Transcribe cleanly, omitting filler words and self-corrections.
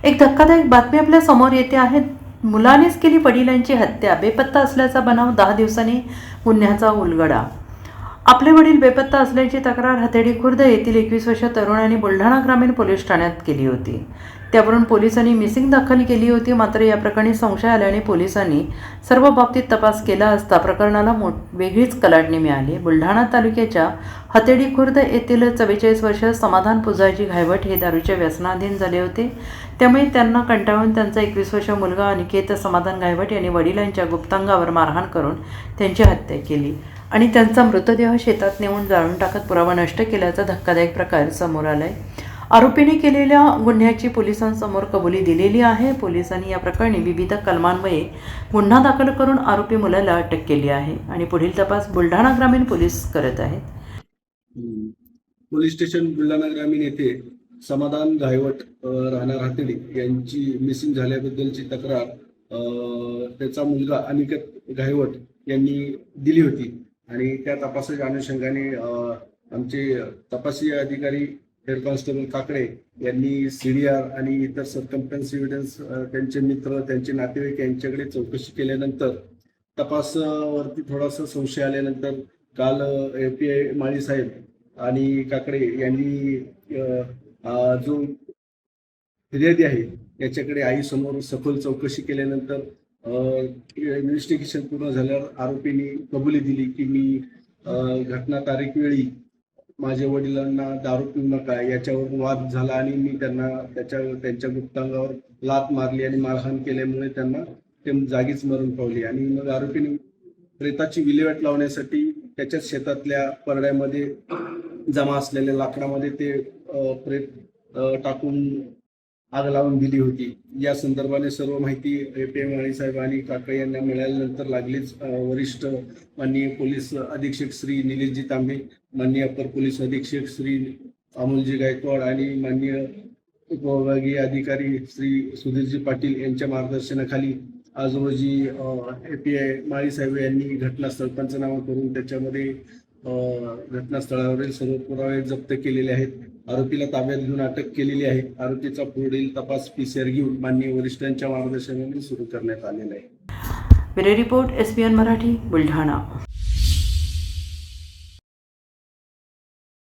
एक धक्कादायक बातमी आपल्या समोर येते आहे. मुलानेच केली वडिलांची हत्या. बेपत्ता असल्याचा बनाव 10 दिवसांनी गुन्ह्याचा उलगडा. आपले वडील बेपत्ता असल्याची तक्रार हतेडी खुर्द येथील 21 वर्षीय तरुणाने बुलढाणा ग्रामीण पोलीस ठाण्यात केली होती. त्यावरून पोलिसांनी मिसिंग दाखल केली होती. मात्र या प्रकरणी संशय आल्याने पोलिसांनी सर्व बाबतीत तपास केला असता प्रकरणाला वेगळीच कलाटणी मिळाली. बुलढाणा तालुक्याच्या हतेडी खुर्द येथील 44 वर्षीय समाधान पुजाजी घायवट हे दारूच्या व्यसनाधीन झाले होते. त्यामुळे त्यांना कंटाळून त्यांचा 21 वर्षीय मुलगा अनिकेत समाधान घायवट यांनी वडिलांच्या गुप्तांगावर मारहाण करून त्यांची हत्या केली आणि त्यांचा मृतदेह शेतात नेऊन जाळून टाकत पुरावा नष्ट केल्याचा धक्कादायक प्रकार समोर आलाय. आरोपीने केलेल्या गुन्ह्याची पोलिसांसमोर कबुली दिलेली आहे. पोलिसांनी या प्रकरणी विविध कलमान्वये गुन्हा दाखल करून आरोपी मुलाला अटक केली आहे आणि पुढील तपास बुलढाणा ग्रामीण पोलीस करत आहेत. पोलीस स्टेशन बुलढाणा ग्रामीण येथे समाधान घायवट राहणार हतेडी यांची मिसिंग झाल्याबद्दलची तक्रार त्याचा मुलगा अनिकेत घायवट यांनी दिली होती आणि त्या तपासाच्या अनुषंगाने आमचे तपासी अधिकारी हेड कॉन्स्टेबल काकडे यांनी CDR आणि इतर सर्कम्स्टन्स एव्हिडन्स त्यांचे मित्र त्यांचे नातेवाईक यांच्याकडे चौकशी केल्यानंतर तपासावरती थोडासा संशय आल्यानंतर काल API माळी साहेब आणि काकडे यांनी जो फिर्यादी आहे याच्याकडे आईसमोर सखोल चौकशी केल्यानंतर इन्व्हेस्टिगेशन पूर्ण झाल्यावर आरोपींनी कबुली दिली की मी घटना तारीख वेळी माझ्या वडिलांना दारू पिऊ नका याच्यावर वाद झाला आणि मी त्यांना त्यांच्या गुप्तांगावर लात मारली आणि मारहाण केल्यामुळे त्यांना ते जागीच मरण पावली आणि मग आरोपीने प्रेताची विल्हेवाट लावण्यासाठी त्याच्याच शेतातल्या परड्यामध्ये जमा असलेल्या लाकडामध्ये ते प्रेत टाकून आग लावून दिली होती. या संदर्भाने सर्व माहिती API माळी साहेब आणि काकडे यांना मिळाल्यानंतर लागलीच वरिष्ठ माननीय पोलीस अधीक्षक श्री निलेशजी तांबे, माननीय अपर पोलीस अधीक्षक श्री अमोलजी गायकवाड आणि माननीय उपविभागीय अधिकारी श्री सुधीरजी पाटील यांच्या मार्गदर्शनाखाली आज रोजी API माळी साहेब यांनी घटनास्थळ पंचनामा करून त्याच्यामध्ये घटनास्थळावरील सर्व पुरावे जप्त केलेले आहेत. आरोपीला ताब्यात घेऊन अटक केलेली आहे. आरोपीचा पुढील तपास PCR घेऊन माननीय वरिष्ठांच्या मार्गदर्शनाने सुरू करण्यात आलेला आहे. Bureau report SBN Marathi Buldhana.